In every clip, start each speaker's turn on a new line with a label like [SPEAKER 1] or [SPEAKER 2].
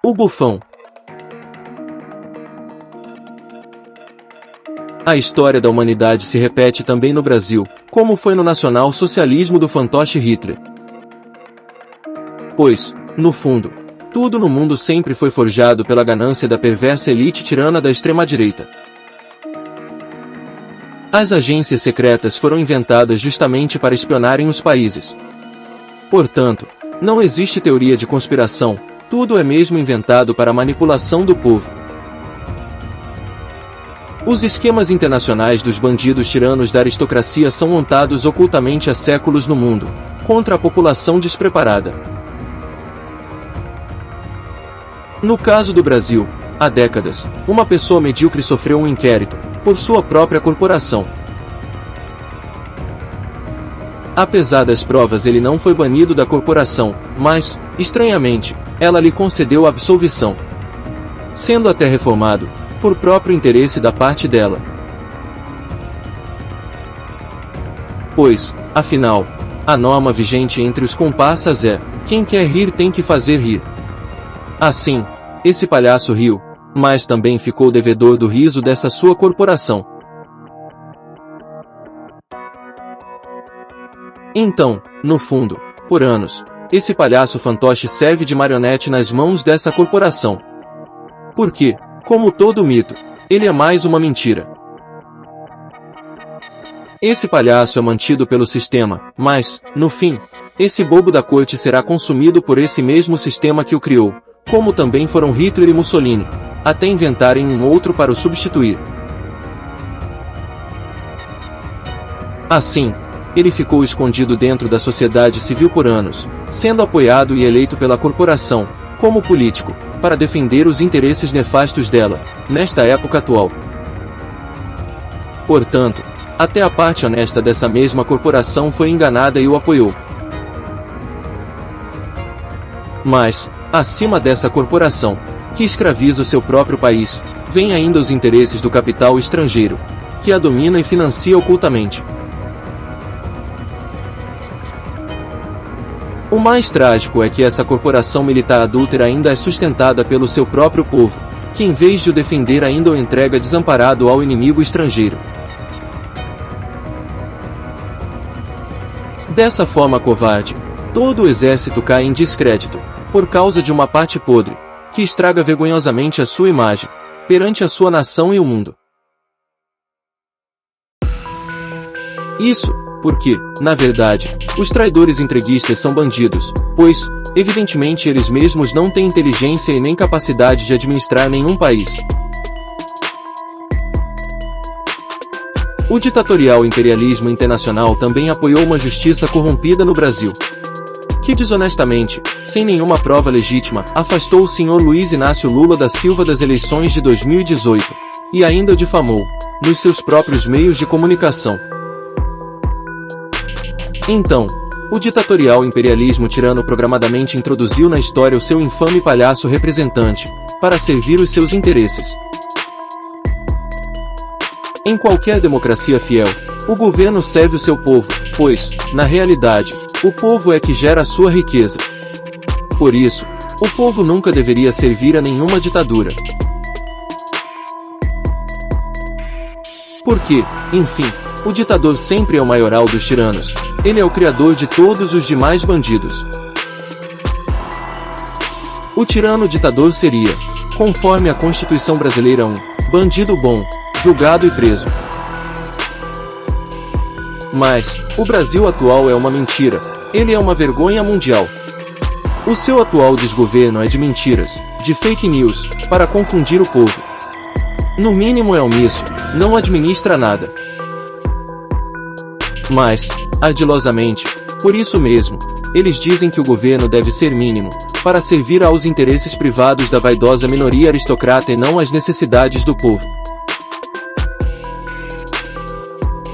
[SPEAKER 1] O bufão. A história da humanidade se repete também no Brasil, como foi no nacional-socialismo do fantoche Hitler. Pois, no fundo, tudo no mundo sempre foi forjado pela ganância da perversa elite tirana da extrema-direita. As agências secretas foram inventadas justamente para espionarem os países. Portanto, não existe teoria de conspiração, tudo é mesmo inventado para a manipulação do povo. Os esquemas internacionais dos bandidos tiranos da aristocracia são montados ocultamente há séculos no mundo, contra a população despreparada. No caso do Brasil, há décadas, uma pessoa medíocre sofreu um inquérito, por sua própria corporação. Apesar das provas, ele não foi banido da corporação, mas, estranhamente, ela lhe concedeu a absolvição, sendo até reformado, por próprio interesse da parte dela. Pois, afinal, a norma vigente entre os comparsas é: quem quer rir tem que fazer rir. Assim, esse palhaço riu, mas também ficou devedor do riso dessa sua corporação. Então, no fundo, por anos, esse palhaço fantoche serve de marionete nas mãos dessa corporação. Porque, como todo mito, ele é mais uma mentira. Esse palhaço é mantido pelo sistema, mas, no fim, esse bobo da corte será consumido por esse mesmo sistema que o criou, como também foram Hitler e Mussolini, até inventarem um outro para o substituir. Assim, ele ficou escondido dentro da sociedade civil por anos, sendo apoiado e eleito pela corporação, como político, para defender os interesses nefastos dela, nesta época atual. Portanto, até a parte honesta dessa mesma corporação foi enganada e o apoiou. Mas, acima dessa corporação, que escraviza o seu próprio país, vem ainda os interesses do capital estrangeiro, que a domina e financia ocultamente. O mais trágico é que essa corporação militar adúltera ainda é sustentada pelo seu próprio povo, que em vez de o defender ainda o entrega desamparado ao inimigo estrangeiro. Dessa forma covarde, todo o exército cai em descrédito, por causa de uma parte podre, que estraga vergonhosamente a sua imagem, perante a sua nação e o mundo. Isso, porque, na verdade, os traidores entreguistas são bandidos, pois, evidentemente eles mesmos não têm inteligência e nem capacidade de administrar nenhum país. O ditatorial imperialismo internacional também apoiou uma justiça corrompida no Brasil, que desonestamente, sem nenhuma prova legítima, afastou o senhor Luiz Inácio Lula da Silva das eleições de 2018, e ainda o difamou, nos seus próprios meios de comunicação. Então, o ditatorial imperialismo tirano programadamente introduziu na história o seu infame palhaço representante, para servir os seus interesses. Em qualquer democracia fiel, o governo serve o seu povo, pois, na realidade, o povo é que gera a sua riqueza. Por isso, o povo nunca deveria servir a nenhuma ditadura. Porque, enfim, o ditador sempre é o maioral dos tiranos. Ele é o criador de todos os demais bandidos. O tirano ditador seria, conforme a Constituição brasileira, um bandido bom, julgado e preso. Mas, o Brasil atual é uma mentira, ele é uma vergonha mundial. O seu atual desgoverno é de mentiras, de fake news, para confundir o povo. No mínimo é omisso, não administra nada. Mas, ardilosamente, por isso mesmo, eles dizem que o governo deve ser mínimo, para servir aos interesses privados da vaidosa minoria aristocrata e não às necessidades do povo.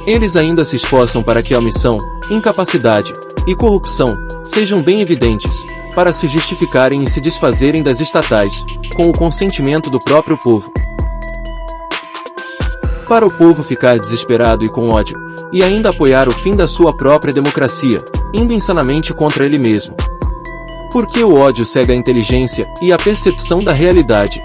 [SPEAKER 1] Eles ainda se esforçam para que a omissão, incapacidade e corrupção sejam bem evidentes, para se justificarem e se desfazerem das estatais, com o consentimento do próprio povo. Para o povo ficar desesperado e com ódio, e ainda apoiar o fim da sua própria democracia, indo insanamente contra ele mesmo. Porque o ódio cega a inteligência e a percepção da realidade.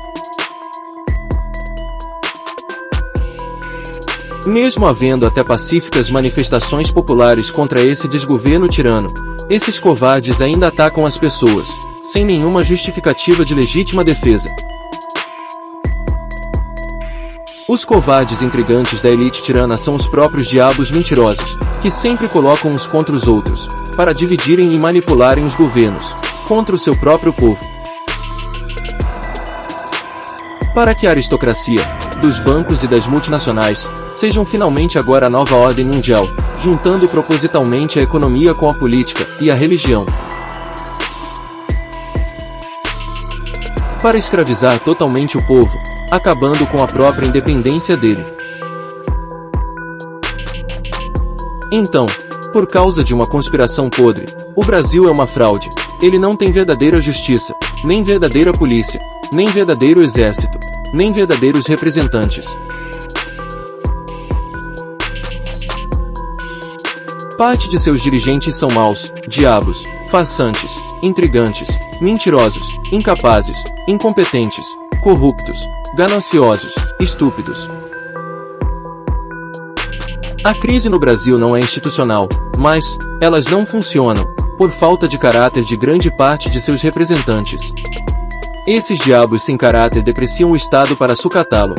[SPEAKER 1] Mesmo havendo até pacíficas manifestações populares contra esse desgoverno tirano, esses covardes ainda atacam as pessoas, sem nenhuma justificativa de legítima defesa. Os covardes intrigantes da elite tirana são os próprios diabos mentirosos, que sempre colocam uns contra os outros, para dividirem e manipularem os governos, contra o seu próprio povo. Para que a aristocracia, dos bancos e das multinacionais, sejam finalmente agora a nova ordem mundial, juntando propositalmente a economia com a política e a religião. Para escravizar totalmente o povo, acabando com a própria independência dele. Então, por causa de uma conspiração podre, o Brasil é uma fraude. Ele não tem verdadeira justiça, nem verdadeira polícia, nem verdadeiro exército, nem verdadeiros representantes. Parte de seus dirigentes são maus, diabos, farsantes, intrigantes, mentirosos, incapazes, incompetentes, corruptos, gananciosos, estúpidos. A crise no Brasil não é institucional, mas elas não funcionam, por falta de caráter de grande parte de seus representantes. Esses diabos sem caráter depreciam o Estado para sucatá-lo.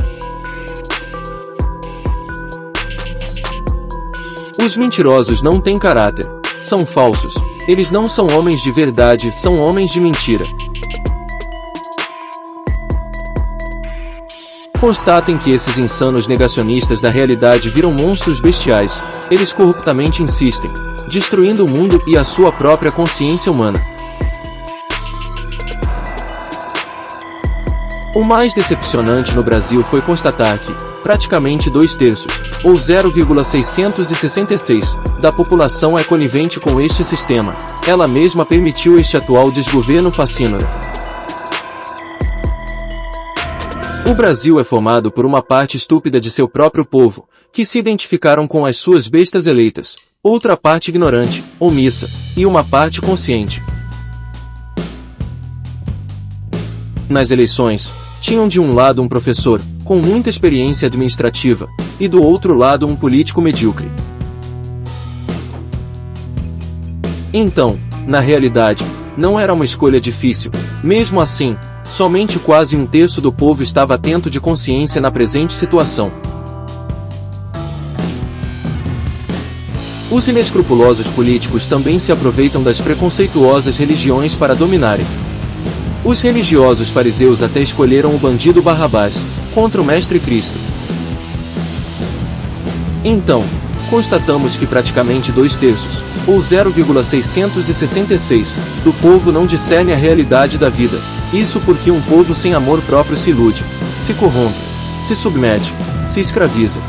[SPEAKER 1] Os mentirosos não têm caráter, são falsos, eles não são homens de verdade, são homens de mentira. Constatem que esses insanos negacionistas da realidade viram monstros bestiais, eles corruptamente insistem, destruindo o mundo e a sua própria consciência humana. O mais decepcionante no Brasil foi constatar que, praticamente 2/3, ou 0,666, da população é conivente com este sistema. Ela mesma permitiu este atual desgoverno fascínora. O Brasil é formado por uma parte estúpida de seu próprio povo, que se identificaram com as suas bestas eleitas, outra parte ignorante, omissa, e uma parte consciente. Nas eleições, tinham de um lado um professor, com muita experiência administrativa, e do outro lado um político medíocre. Então, na realidade, não era uma escolha difícil. Mesmo assim, somente quase 1/3 do povo estava atento de consciência na presente situação. Os inescrupulosos políticos também se aproveitam das preconceituosas religiões para dominarem. Os religiosos fariseus até escolheram o bandido Barrabás, contra o Mestre Cristo. Então, constatamos que praticamente 2/3, ou 0,666, do povo não discerne a realidade da vida. Isso porque um povo sem amor próprio se ilude, se corrompe, se submete, se escraviza.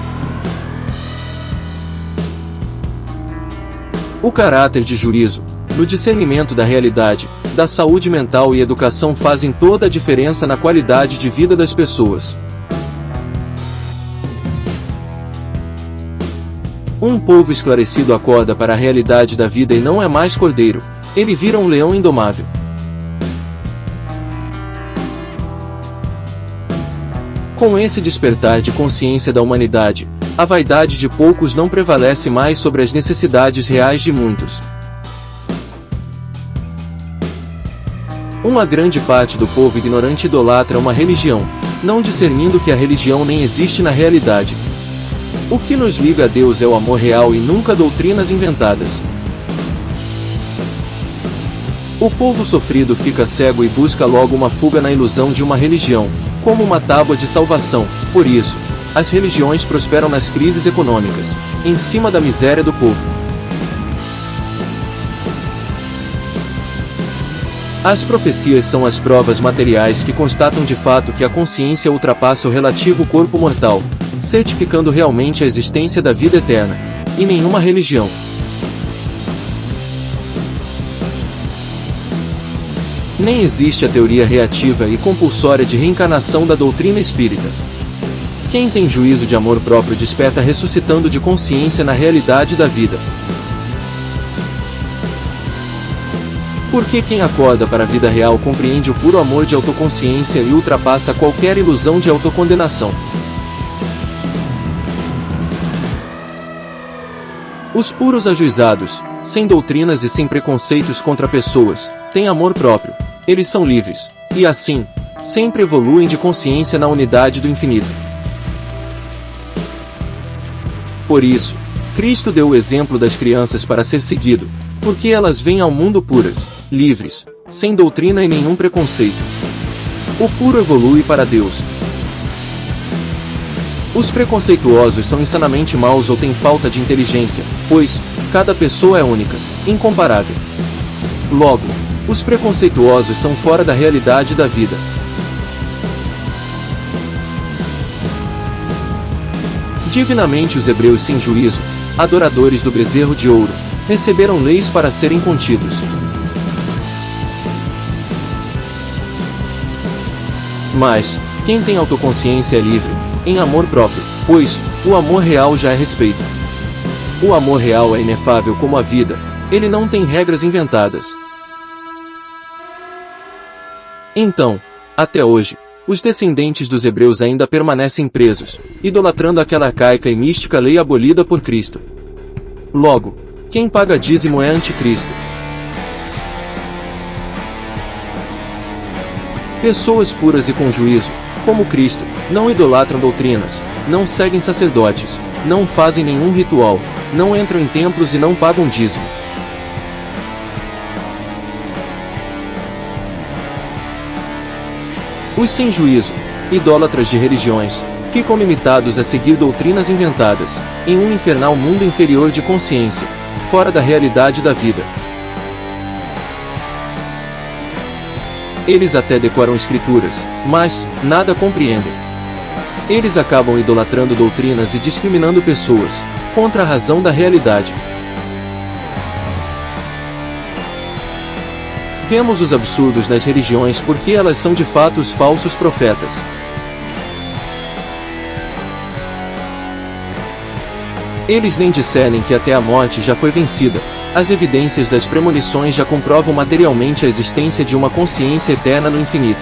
[SPEAKER 1] O caráter de juízo, no discernimento da realidade, da saúde mental e educação fazem toda a diferença na qualidade de vida das pessoas. Um povo esclarecido acorda para a realidade da vida e não é mais cordeiro, ele vira um leão indomável. Com esse despertar de consciência da humanidade, a vaidade de poucos não prevalece mais sobre as necessidades reais de muitos. Uma grande parte do povo ignorante idolatra uma religião, não discernindo que a religião nem existe na realidade. O que nos liga a Deus é o amor real e nunca doutrinas inventadas. O povo sofrido fica cego e busca logo uma fuga na ilusão de uma religião, como uma tábua de salvação. Por isso, as religiões prosperam nas crises econômicas, em cima da miséria do povo. As profecias são as provas materiais que constatam de fato que a consciência ultrapassa o relativo corpo mortal, certificando realmente a existência da vida eterna, e nenhuma religião. Nem existe a teoria reativa e compulsória de reencarnação da doutrina espírita. Quem tem juízo de amor próprio desperta ressuscitando de consciência na realidade da vida. Porque quem acorda para a vida real compreende o puro amor de autoconsciência e ultrapassa qualquer ilusão de autocondenação. Os puros ajuizados, sem doutrinas e sem preconceitos contra pessoas, têm amor próprio, eles são livres, e assim, sempre evoluem de consciência na unidade do infinito. Por isso, Cristo deu o exemplo das crianças para ser seguido, porque elas vêm ao mundo puras, livres, sem doutrina e nenhum preconceito. O puro evolui para Deus. Os preconceituosos são insanamente maus ou têm falta de inteligência, pois, cada pessoa é única, incomparável. Logo, os preconceituosos são fora da realidade da vida. Divinamente os hebreus sem juízo, adoradores do bezerro de ouro, receberam leis para serem contidos. Mas, quem tem autoconsciência é livre, em amor próprio, pois, o amor real já é respeito. O amor real é inefável como a vida, ele não tem regras inventadas. Então, até hoje, os descendentes dos hebreus ainda permanecem presos, idolatrando aquela arcaica e mística lei abolida por Cristo. Logo, quem paga dízimo é anticristo. Pessoas puras e com juízo, como Cristo, não idolatram doutrinas, não seguem sacerdotes, não fazem nenhum ritual, não entram em templos e não pagam dízimo. Os sem juízo, idólatras de religiões, ficam limitados a seguir doutrinas inventadas, em um infernal mundo inferior de consciência, fora da realidade da vida. Eles até decoram escrituras, mas nada compreendem. Eles acabam idolatrando doutrinas e discriminando pessoas, contra a razão da realidade. Vemos os absurdos nas religiões porque elas são de fato os falsos profetas. Eles nem discernem que até a morte já foi vencida. As evidências das premonições já comprovam materialmente a existência de uma consciência eterna no infinito.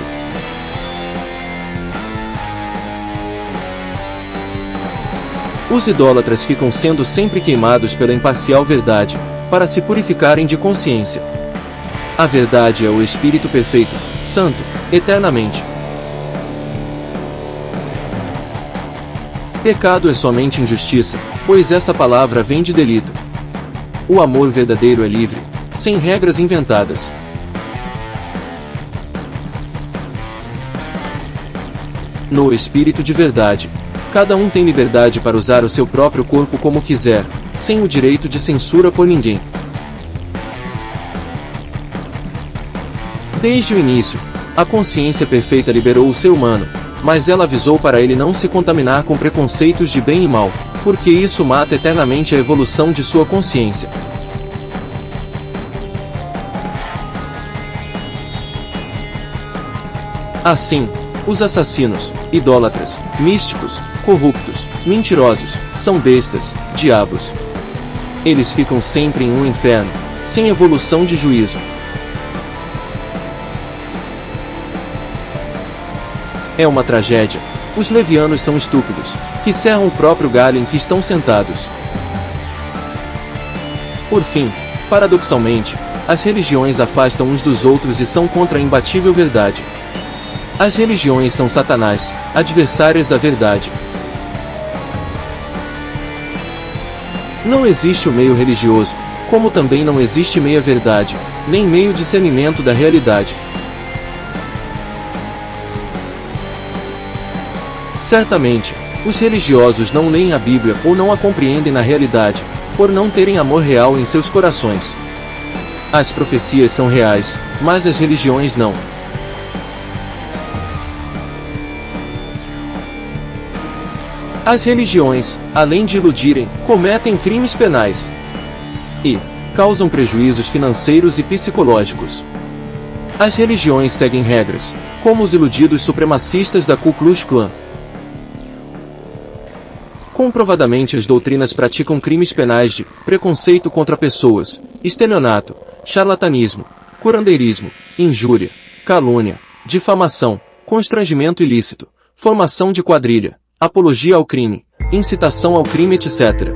[SPEAKER 1] Os idólatras ficam sendo sempre queimados pela imparcial verdade, para se purificarem de consciência. A verdade é o Espírito perfeito, santo, eternamente. Pecado é somente injustiça, pois essa palavra vem de delito. O amor verdadeiro é livre, sem regras inventadas. No Espírito de verdade, cada um tem liberdade para usar o seu próprio corpo como quiser, sem o direito de censura por ninguém. Desde o início, a consciência perfeita liberou o ser humano, mas ela avisou para ele não se contaminar com preconceitos de bem e mal, porque isso mata eternamente a evolução de sua consciência. Assim, os assassinos, idólatras, místicos, corruptos, mentirosos, são bestas, diabos. Eles ficam sempre em um inferno, sem evolução de juízo. É uma tragédia. Os levianos são estúpidos, que serram o próprio galho em que estão sentados. Por fim, paradoxalmente, as religiões afastam uns dos outros e são contra a imbatível verdade. As religiões são Satanás, adversárias da verdade. Não existe o meio religioso, como também não existe meia verdade, nem meio discernimento da realidade. Certamente, os religiosos não leem a Bíblia ou não a compreendem na realidade, por não terem amor real em seus corações. As profecias são reais, mas as religiões não. As religiões, além de iludirem, cometem crimes penais e causam prejuízos financeiros e psicológicos. As religiões seguem regras, como os iludidos supremacistas da Ku Klux Klan. Comprovadamente as doutrinas praticam crimes penais de preconceito contra pessoas, estelionato, charlatanismo, curandeirismo, injúria, calúnia, difamação, constrangimento ilícito, formação de quadrilha, apologia ao crime, incitação ao crime, etc.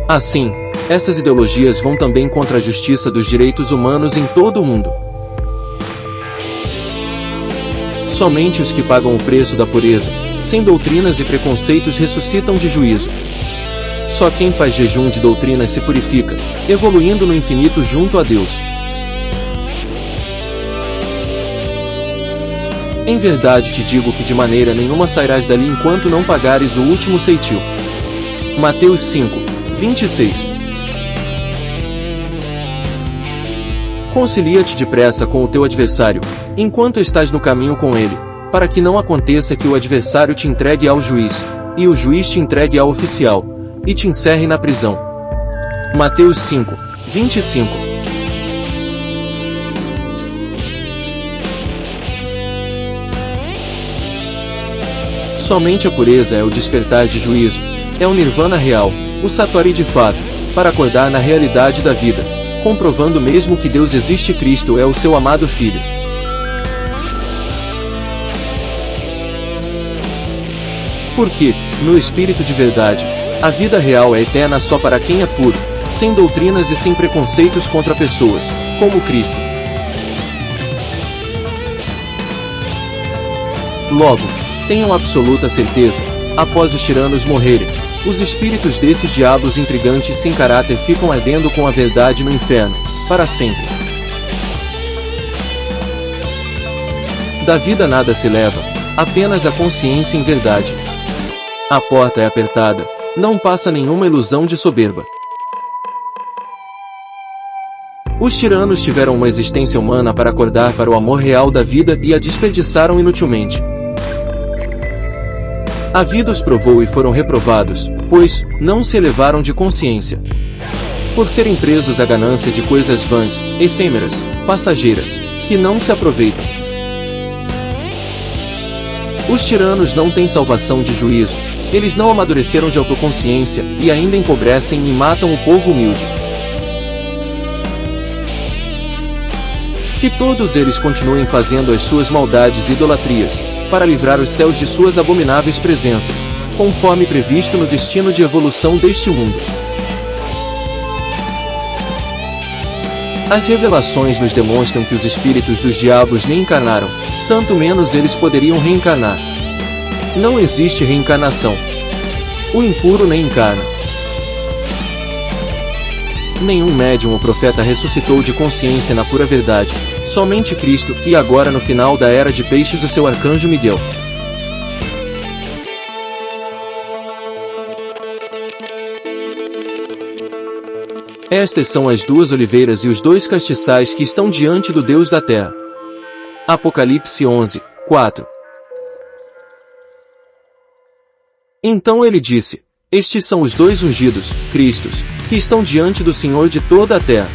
[SPEAKER 1] Assim, essas ideologias vão também contra a justiça dos direitos humanos em todo o mundo. Somente os que pagam o preço da pureza, sem doutrinas e preconceitos, ressuscitam de juízo. Só quem faz jejum de doutrinas se purifica, evoluindo no infinito junto a Deus. Em verdade te digo que de maneira nenhuma sairás dali enquanto não pagares o último ceitil. Mateus 5, 26. Concilia-te depressa com o teu adversário, enquanto estás no caminho com ele, para que não aconteça que o adversário te entregue ao juiz, e o juiz te entregue ao oficial, e te encerre na prisão. Mateus 5, 25. Somente a pureza é o despertar de juízo, é o nirvana real, o satori de fato, para acordar na realidade da vida, comprovando mesmo que Deus existe e Cristo é o seu amado Filho. Porque, no Espírito de verdade, a vida real é eterna só para quem é puro, sem doutrinas e sem preconceitos contra pessoas, como Cristo. Logo, tenham absoluta certeza, após os tiranos morrerem, os espíritos desses diabos intrigantes sem caráter ficam ardendo com a verdade no inferno, para sempre. Da vida nada se leva, apenas a consciência em verdade. A porta é apertada, não passa nenhuma ilusão de soberba. Os tiranos tiveram uma existência humana para acordar para o amor real da vida e a desperdiçaram inutilmente. A vida os provou e foram reprovados, pois não se elevaram de consciência. Por serem presos à ganância de coisas vãs, efêmeras, passageiras, que não se aproveitam. Os tiranos não têm salvação de juízo, eles não amadureceram de autoconsciência, e ainda empobrecem e matam o povo humilde. Que todos eles continuem fazendo as suas maldades e idolatrias, para livrar os céus de suas abomináveis presenças, conforme previsto no destino de evolução deste mundo. As revelações nos demonstram que os espíritos dos diabos nem encarnaram, tanto menos eles poderiam reencarnar. Não existe reencarnação. O impuro nem encarna. Nenhum médium ou profeta ressuscitou de consciência na pura verdade, somente Cristo, e agora no final da era de peixes o seu arcanjo Miguel. Estas são as duas oliveiras e os dois castiçais que estão diante do Deus da terra. Apocalipse 11, 4. Então ele disse: estes são os dois ungidos, Cristos, que estão diante do Senhor de toda a terra.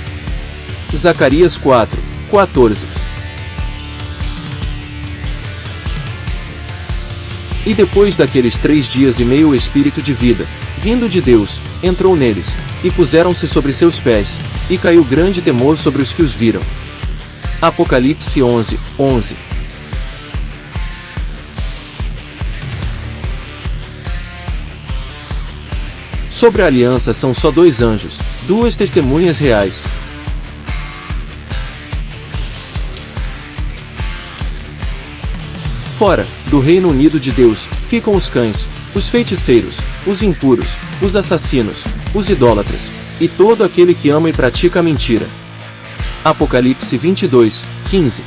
[SPEAKER 1] Zacarias 4, 14. E depois daqueles 3 dias e meio o Espírito de vida, vindo de Deus, entrou neles, e puseram-se sobre seus pés, e caiu grande temor sobre os que os viram. Apocalipse 11, 11. Sobre a aliança são só 2 anjos, 2 testemunhas reais. Fora, do Reino Unido de Deus, ficam os cães, os feiticeiros, os impuros, os assassinos, os idólatras, e todo aquele que ama e pratica a mentira. Apocalipse 22, 15.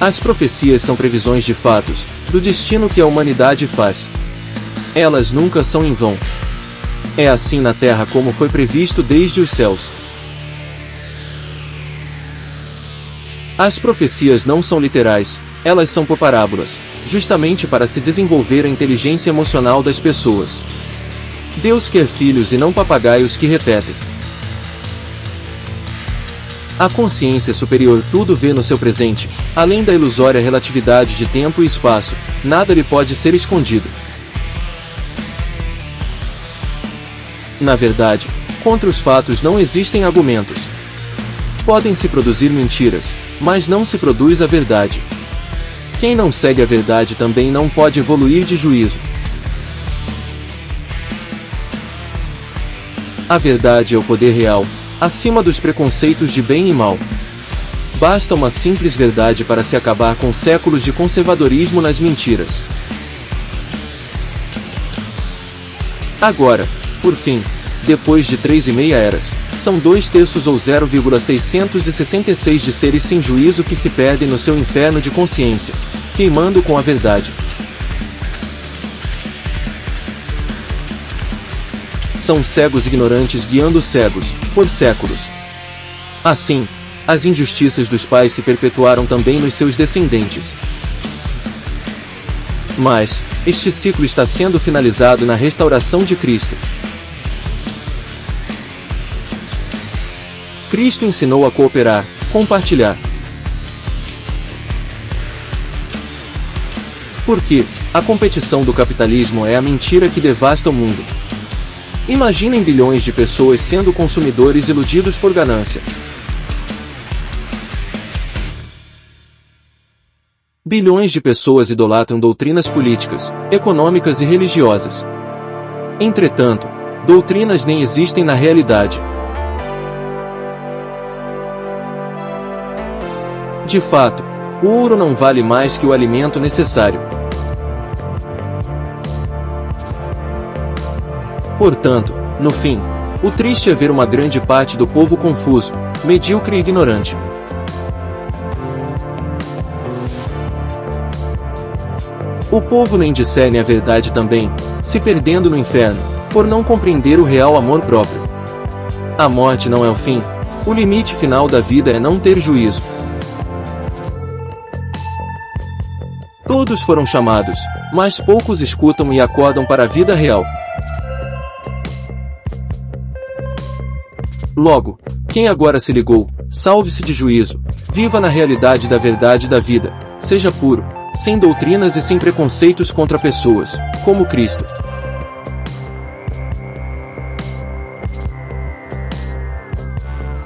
[SPEAKER 1] As profecias são previsões de fatos, do destino que a humanidade faz. Elas nunca são em vão. É assim na terra como foi previsto desde os céus. As profecias não são literais, elas são por parábolas, justamente para se desenvolver a inteligência emocional das pessoas. Deus quer filhos e não papagaios que repetem. A consciência superior tudo vê no seu presente, além da ilusória relatividade de tempo e espaço, nada lhe pode ser escondido. Na verdade, contra os fatos não existem argumentos. Podem-se produzir mentiras, mas não se produz a verdade. Quem não segue a verdade também não pode evoluir de juízo. A verdade é o poder real, acima dos preconceitos de bem e mal. Basta uma simples verdade para se acabar com séculos de conservadorismo nas mentiras. Agora, por fim, depois de 3,5 eras, são 2/3 ou 0,666 de seres sem juízo que se perdem no seu inferno de consciência, queimando com a verdade. São cegos ignorantes guiando cegos, por séculos. Assim, as injustiças dos pais se perpetuaram também nos seus descendentes. Mas, este ciclo está sendo finalizado na restauração de Cristo. Cristo ensinou a cooperar, compartilhar. Porque a competição do capitalismo é a mentira que devasta o mundo. Imaginem bilhões de pessoas sendo consumidores iludidos por ganância. Bilhões de pessoas idolatram doutrinas políticas, econômicas e religiosas. Entretanto, doutrinas nem existem na realidade. De fato, o ouro não vale mais que o alimento necessário. Portanto, no fim, o triste é ver uma grande parte do povo confuso, medíocre e ignorante. O povo nem discerne a verdade também, se perdendo no inferno, por não compreender o real amor próprio. A morte não é o fim, o limite final da vida é não ter juízo. Todos foram chamados, mas poucos escutam e acordam para a vida real. Logo, quem agora se ligou, salve-se de juízo, viva na realidade da verdade da vida, seja puro, sem doutrinas e sem preconceitos contra pessoas, como Cristo.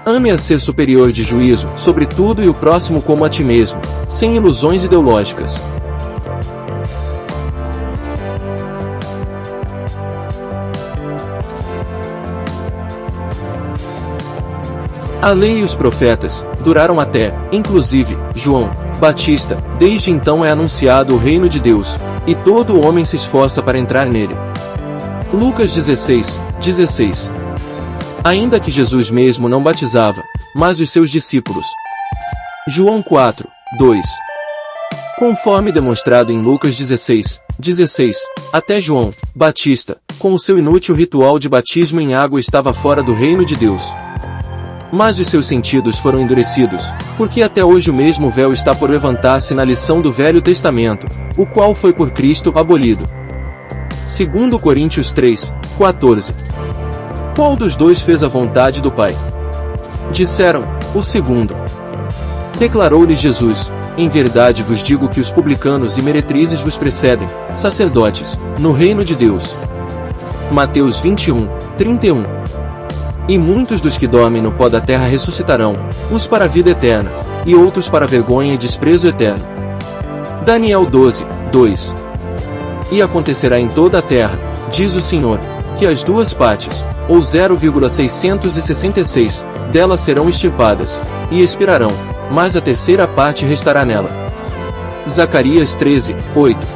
[SPEAKER 1] Ame a ser superior de juízo, sobre tudo e o próximo como a ti mesmo, sem ilusões ideológicas. A lei e os profetas duraram até, inclusive, João Batista. Desde então é anunciado o reino de Deus, e todo homem se esforça para entrar nele. Lucas 16:16. Ainda que Jesus mesmo não batizava, mas os seus discípulos. João 4:2. Conforme demonstrado em Lucas 16:16, até João Batista, com o seu inútil ritual de batismo em água, estava fora do reino de Deus. Mas os seus sentidos foram endurecidos, porque até hoje o mesmo véu está por levantar-se na lição do Velho Testamento, o qual foi por Cristo abolido. 2 Coríntios 3:14. Qual dos dois fez a vontade do Pai? Disseram, o segundo. Declarou-lhes Jesus, em verdade vos digo que os publicanos e meretrizes vos precedem, sacerdotes, no reino de Deus. Mateus 21:31. E muitos dos que dormem no pó da terra ressuscitarão, uns para a vida eterna, e outros para a vergonha e desprezo eterno. Daniel 12:2. E acontecerá em toda a terra, diz o Senhor, que as duas partes, ou 0,666, delas serão extirpadas, e expirarão, mas a terceira parte restará nela. Zacarias 13:8.